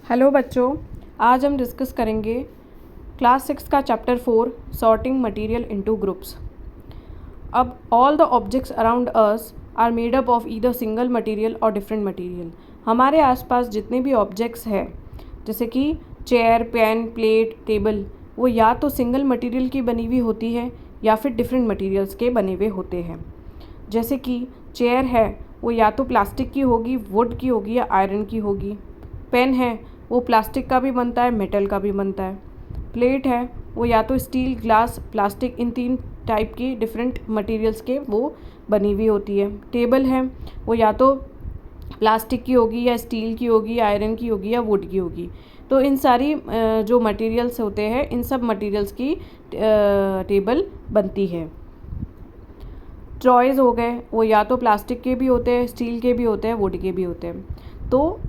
Hello बच्चों, आज हम डिस्कस करेंगे क्लास 6 का chapter 4 sorting material into groups. अब all the objects around us are made up of either single material और डिफरेंट मटेरियल। हमारे आसपास जितने भी ऑब्जेक्ट्स हैं जैसे कि चेयर, पेन, प्लेट, टेबल, वो या तो सिंगल मटेरियल की बनी हुई होती है या फिर डिफरेंट मटेरियल्स के बने हुए होते हैं। जैसे कि चेयर है वो या तो प्लास्टिक की होगी, वुड की होगी या आयरन की होगी। पेन है वो प्लास्टिक का भी बनता है, मेटल का भी बनता है। प्लेट है वो या तो स्टील, ग्लास, प्लास्टिक, इन 3 टाइप की डिफरेंट मटेरियल्स के वो बनी हुई होती है। टेबल है वो या तो प्लास्टिक की होगी या स्टील की होगी, आयरन की होगी या वुड की होगी। तो इन सारी जो मटेरियल्स होते हैं इन सब मटेरियल्स की टेबल बनती है। टॉयज़ हो गए वो या तो प्लास्टिक के भी होते हैं, स्टील के भी होते हैं, वुड के भी होते हैं। तो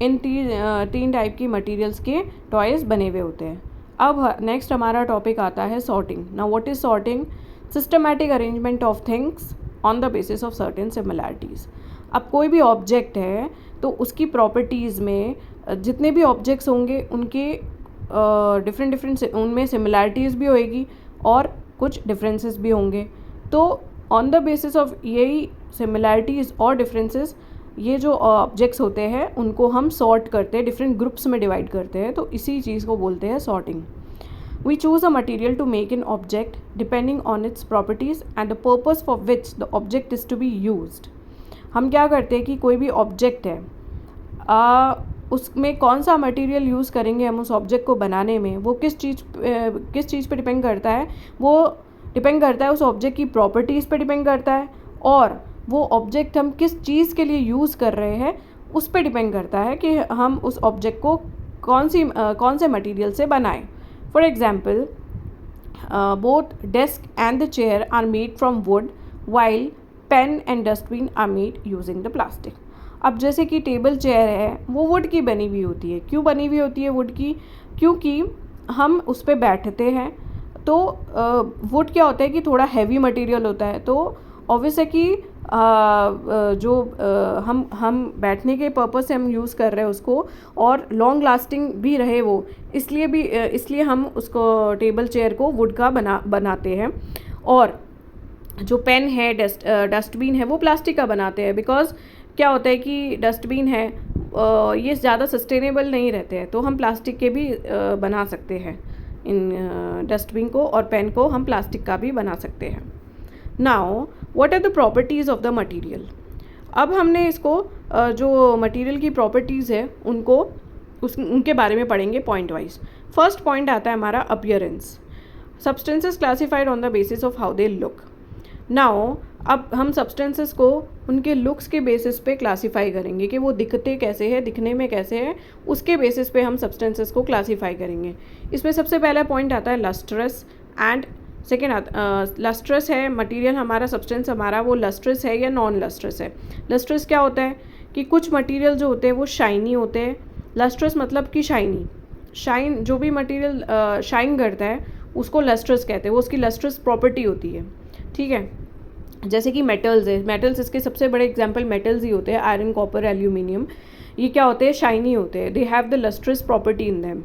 इन 3 टाइप की मटेरियल्स के टॉयज़ बने हुए होते हैं। अब नेक्स्ट हमारा टॉपिक आता है sorting. Now what is sorting? Systematic arrangement of things on the basis of certain similarities. अब कोई भी ऑब्जेक्ट है तो उसकी प्रॉपर्टीज़ में जितने भी ऑब्जेक्ट्स होंगे उनके डिफरेंट उनमें सिमिलैरिटीज़ भी होएगी और कुछ डिफरेंसेस भी होंगे। तो ऑन द बेसिस ऑफ यही सिमिलैरिटीज़ और डिफरेंसेस ये जो ऑब्जेक्ट्स होते हैं उनको हम सॉर्ट करते हैं, डिफरेंट ग्रुप्स में डिवाइड करते हैं। तो इसी चीज़ को बोलते हैं sorting. We choose a material to make an object depending on its properties and the purpose for which the object is to be used. हम क्या करते हैं कि कोई भी ऑब्जेक्ट है उसमें कौन सा मटेरियल यूज़ करेंगे हम उस ऑब्जेक्ट को बनाने में, वो किस चीज़ पे डिपेंड करता है। वो डिपेंड करता है उस ऑब्जेक्ट की प्रॉपर्टीज़ पे डिपेंड करता है और वो ऑब्जेक्ट हम किस चीज़ के लिए यूज़ कर रहे हैं उस पे डिपेंड करता है कि हम उस ऑब्जेक्ट को कौन से मटेरियल से बनाएं। For example, both desk and the chair are made from wood while pen and dustbin are made using the plastic. अब जैसे कि टेबल चेयर है वो वुड की बनी हुई होती है। क्यों बनी हुई होती है वुड की? क्योंकि हम उस पर बैठते हैं। तो वुड क्या होता है कि थोड़ा हैवी मटेरियल होता है, तो ऑब्वियस है कि हम बैठने के पर्पज़ से हम यूज़ कर रहे हैं उसको और लॉन्ग लास्टिंग भी रहे वो, इसलिए हम उसको टेबल चेयर को वुड का बनाते हैं। और जो पेन है, डस्टबिन है वो प्लास्टिक का बनाते हैं। बिकॉज क्या होता है कि डस्टबिन है ये ज़्यादा सस्टेनेबल नहीं रहते हैं, तो हम प्लास्टिक के भी बना सकते हैं। इन डस्टबिन को और पेन को हम प्लास्टिक का भी बना सकते हैं। Now what are the properties of the material? अब हमने इसको जो मटेरियल की प्रॉपर्टीज़ है उनके बारे में पढ़ेंगे पॉइंट वाइज। फर्स्ट पॉइंट आता है हमारा appearance. Substances classified on the basis of how they look. Now अब हम सब्सटेंसेस को उनके लुक्स के बेसिस पे क्लासीफाई करेंगे कि वो दिखते कैसे हैं, दिखने में कैसे हैं, उसके बेसिस पे हम सब्सटेंसेस को क्लासीफाई करेंगे। इसमें सबसे पहला पॉइंट आता है लस्ट्रस एंड सेकेंड लस्ट्रस है मटेरियल हमारा, सब्सटेंस हमारा वो लस्ट्रस है या नॉन लस्ट्रस है। लस्ट्रस क्या होता है कि कुछ मटेरियल जो होते हैं वो शाइनी होते हैं। लस्ट्रस मतलब कि शाइन जो भी मटेरियल शाइन करता है उसको लस्ट्रस कहते हैं, वो उसकी लस्ट्रस प्रॉपर्टी होती है। ठीक है, जैसे कि मेटल्स है, मेटल्स इसके सबसे बड़े एग्जांपल मेटल्स ही होते हैं, आयरन, कॉपर, एल्यूमिनियम। ये क्या होते हैं? शाइनी होते हैं, they have the lustrous property in them.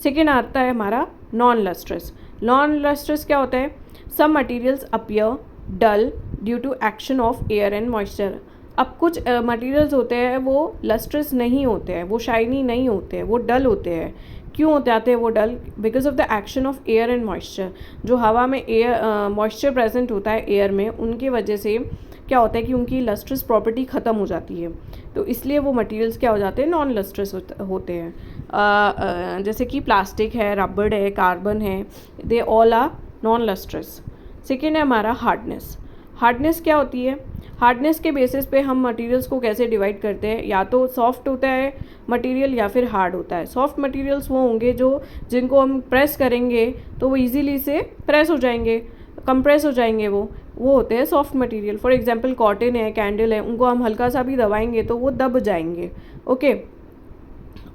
Second आता है हमारा नॉन लस्ट्रस। नॉन लस्ट्रस क्या होता है? Some materials appear dull due to action of air and moisture. अब कुछ मटेरियल्स होते हैं वो लस्ट्रस नहीं होते हैं, वो शाइनी नहीं होते हैं, वो डल होते हैं। क्यों हो जाते हैं वो dull? Because of the action of air and moisture. जो हवा में मॉइस्चर प्रेजेंट होता है एयर में, उनकी वजह से क्या होता है कि उनकी लस्ट्रस प्रॉपर्टी ख़त्म हो जाती है, तो इसलिए वो मटेरियल्स क्या हो जाते हैं? नॉन लस्ट्रस होते हैं। जैसे कि प्लास्टिक है, रबड़ है, कार्बन है, they all are non lustrous. Second है हमारा हार्डनेस। हार्डनेस क्या होती है? हार्डनेस के बेसिस पे हम मटेरियल्स को कैसे डिवाइड करते हैं, या तो सॉफ्ट होता है मटेरियल या फिर हार्ड होता है। सॉफ्ट मटेरियल्स वो होंगे जिनको हम प्रेस करेंगे तो वो इजीली से प्रेस हो जाएंगे, कंप्रेस हो जाएंगे, वो होते हैं soft material. For example cotton है, कैंडल है, उनको हम हल्का सा भी दबाएंगे तो वो दब जाएंगे। ओके,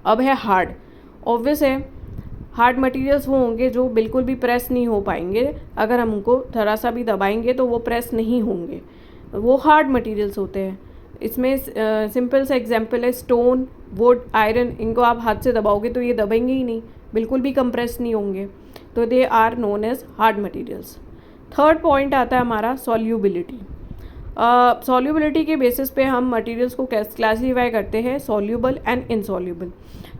अब है हार्ड। ऑब्वियस है हार्ड मटेरियल्स वो होंगे जो बिल्कुल भी प्रेस नहीं हो पाएंगे, अगर हम उनको थोड़ा सा भी दबाएंगे तो वो प्रेस नहीं होंगे, वो हार्ड मटेरियल्स होते हैं। इसमें सिंपल सा एग्जांपल है स्टोन, वुड, आयरन। इनको आप हाथ से दबाओगे तो ये दबेंगे ही नहीं, बिल्कुल भी कंप्रेस नहीं होंगे, तो they are known as hard materials. Third point आता है हमारा सॉल्यूबिलिटी। सॉल्यूबिलिटी के बेसिस पे हम मटेरियल्स को क्लासीफाई करते हैं soluble and insoluble.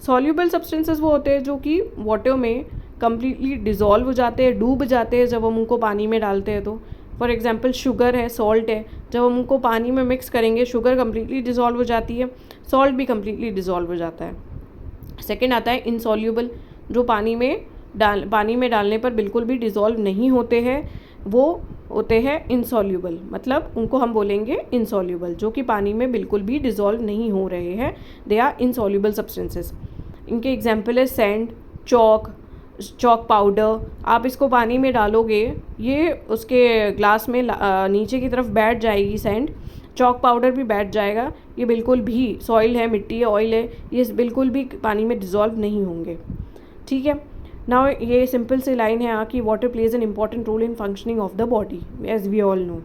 Soluble substances वो होते हैं जो कि वाटर में कम्प्लीटली डिज़ोल्व हो जाते हैं, डूब जाते हैं जब हम उनको पानी में डालते हैं तो। फॉर एग्जांपल शुगर है, सॉल्ट है, जब हम उनको पानी में मिक्स करेंगे शुगर कम्प्लीटली डिज़ोल्व हो जाती है, सॉल्ट भी कम्प्लीटली डिज़ोल्व हो जाता है। सेकेंड आता है इनसॉल्यूबल, जो पानी में डालने पर बिल्कुल भी डिज़ोल्व नहीं होते हैं, वो होते हैं इनसॉल्यूबल, मतलब उनको हम बोलेंगे इनसॉल्यूबल, जो कि पानी में बिल्कुल भी डिज़ोल्व नहीं हो रहे हैं, दे आर इनसॉल्यूबल सब्सटेंसेस। इनके एग्जांपल है सैंड, चॉक पाउडर। आप इसको पानी में डालोगे, ये उसके ग्लास में नीचे की तरफ बैठ जाएगी सैंड, चॉक पाउडर भी बैठ जाएगा, ये बिल्कुल भी, सॉइल है, मिट्टी है, ऑयल है, ये बिल्कुल भी पानी में डिज़ोल्व नहीं होंगे। ठीक है, नाउ ये सिंपल सी लाइन है कि water plays an important role in functioning of the body as we all know.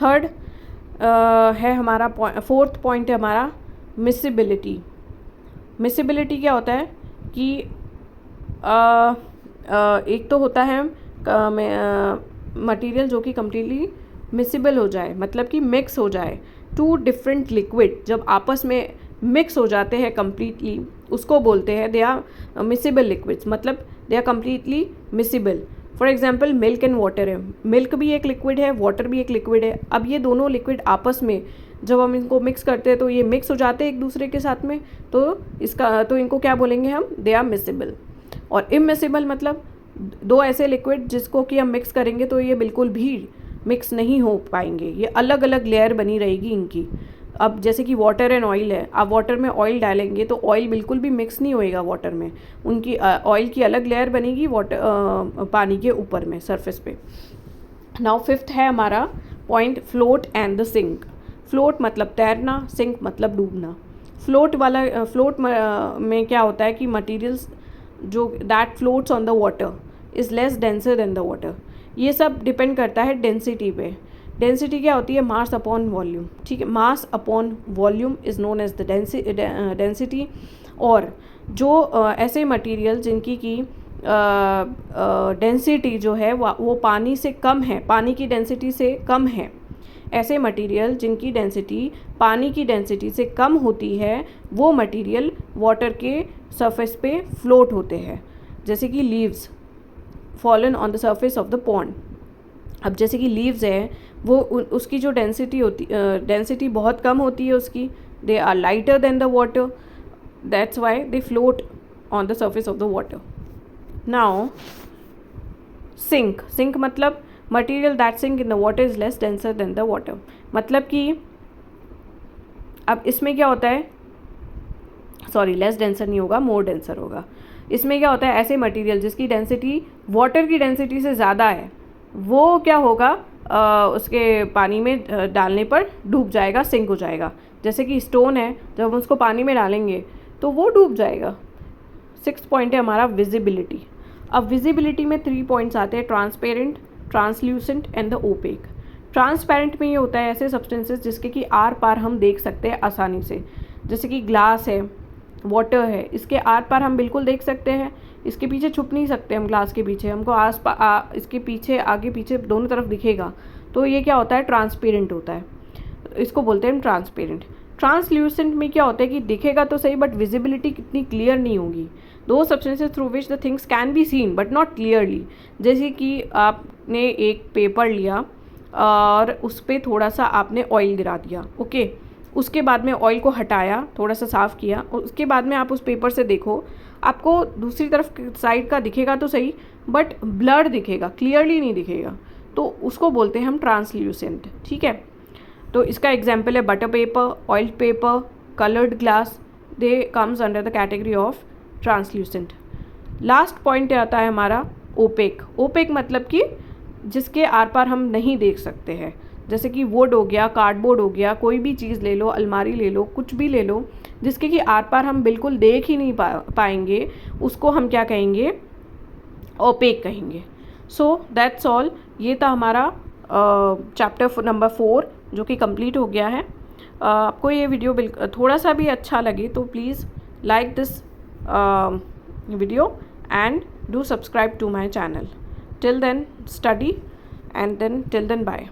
Third है हमारा फोर्थ पॉइंट है हमारा मिसिबिलिटी। मिसिबिलिटी क्या होता है कि एक तो होता है मटेरियल जो कि कम्प्लीटली मिसिबल हो जाए, मतलब कि मिक्स हो जाए। टू डिफरेंट लिक्विड जब आपस में मिक्स हो जाते हैं कम्प्लीटली, उसको बोलते हैं दे आर मिसिबल लिक्विड्स, मतलब they are completely miscible. For example milk and water है, मिल्क भी एक लिक्विड है, वाटर भी एक लिक्विड है। अब ये दोनों लिक्विड आपस में जब हम इनको मिक्स करते हैं तो ये मिक्स हो जाते हैं एक दूसरे के साथ में, तो इनको क्या बोलेंगे हम, दे आर मिसिबल। और इमिसिबल मतलब दो ऐसे लिक्विड जिसको कि हम मिक्स करेंगे तो ये बिल्कुल भी मिक्स नहीं हो पाएंगे, ये अलग अलग लेयर बनी रहेगी इनकी। अब जैसे कि वाटर एंड ऑयल है, आप वाटर में ऑयल डालेंगे तो ऑयल बिल्कुल भी मिक्स नहीं होएगा वाटर में, उनकी ऑयल की अलग लेयर बनेगी वाटर पानी के ऊपर में, सरफेस पे। नाउ फिफ्थ है हमारा point float and the sink. Float मतलब तैरना, सिंक मतलब डूबना। फ्लोट में क्या होता है कि मटीरियल्स जो that floats on the water is less denser than the water. ये सब डिपेंड करता है डेंसिटी पे। डेंसिटी क्या होती है, मास अपॉन वॉल्यूम। ठीक है, mass upon volume is known as the density. और जो ऐसे मटेरियल जिनकी की डेंसिटी जो है वो पानी से कम है, पानी की डेंसिटी से कम है, ऐसे मटेरियल जिनकी डेंसिटी पानी की डेंसिटी से कम होती है, वो मटेरियल वाटर के सरफेस पे फ्लोट होते हैं। जैसे कि leaves fallen on the surface of the pond. अब जैसे कि लीव्स है, वो उसकी जो डेंसिटी बहुत कम होती है उसकी, they are lighter than the water, that's why they float on the surface of the water. Now sink मतलब material that sink in the water is less denser than the water. मतलब कि अब इसमें क्या होता है, सॉरी लेस डेंसर नहीं होगा, मोर डेंसर होगा। इसमें क्या होता है, ऐसे मटेरियल जिसकी डेंसिटी वाटर की डेंसिटी से ज़्यादा है, वो क्या होगा, उसके पानी में डालने पर डूब जाएगा, सिंक हो जाएगा। जैसे कि स्टोन है, जब हम उसको पानी में डालेंगे तो वो डूब जाएगा। सिक्स्थ पॉइंट है हमारा विजिबिलिटी। अब विजिबिलिटी में 3 पॉइंट्स आते हैं, transparent, translucent and the OPEC. Transparent में ये होता है ऐसे सब्सटेंसेस जिसके कि आर पार हम देख सकते हैं आसानी से। जैसे कि ग्लास है, वाटर है, इसके आर पार हम बिल्कुल देख सकते हैं, इसके पीछे छुप नहीं सकते हम। ग्लास के पीछे हमको इसके पीछे आगे पीछे दोनों तरफ दिखेगा, तो ये क्या होता है, ट्रांसपेरेंट होता है, इसको बोलते हैं ट्रांसपेरेंट। ट्रांसल्यूसेंट में क्या होता है कि दिखेगा तो सही बट विजिबिलिटी कितनी क्लियर नहीं होगी। दो substances through which the things can be seen but not clearly. जैसे कि आपने एक पेपर लिया और उस पर थोड़ा सा आपने ऑयल गिरा दिया, ओके, उसके बाद में ऑयल को हटाया, थोड़ा सा साफ़ किया, और उसके बाद में आप उस पेपर से देखो, आपको दूसरी तरफ साइड का दिखेगा तो सही बट ब्लर दिखेगा, क्लियरली नहीं दिखेगा, तो उसको बोलते हैं हम ट्रांसल्यूसेंट। ठीक है, तो इसका एग्जाम्पल है butter paper, oil paper, coloured glass, they comes under the category of translucent. Last point आता है हमारा ओपेक। ओपेक मतलब कि जिसके आर पार हम नहीं देख सकते हैं। जैसे कि वुड हो गया, कार्डबोर्ड हो गया, कोई भी चीज़ ले लो, अलमारी ले लो, कुछ भी ले लो, जिसके कि आर पार हम बिल्कुल देख ही नहीं पाएंगे, उसको हम क्या कहेंगे, ओपेक कहेंगे। So that's all. ये था हमारा चैप्टर नंबर 4 जो कि कंप्लीट हो गया है। आपको ये वीडियो थोड़ा सा भी अच्छा लगे तो please like this video and do subscribe to my channel. Till then, study, and then till then, bye.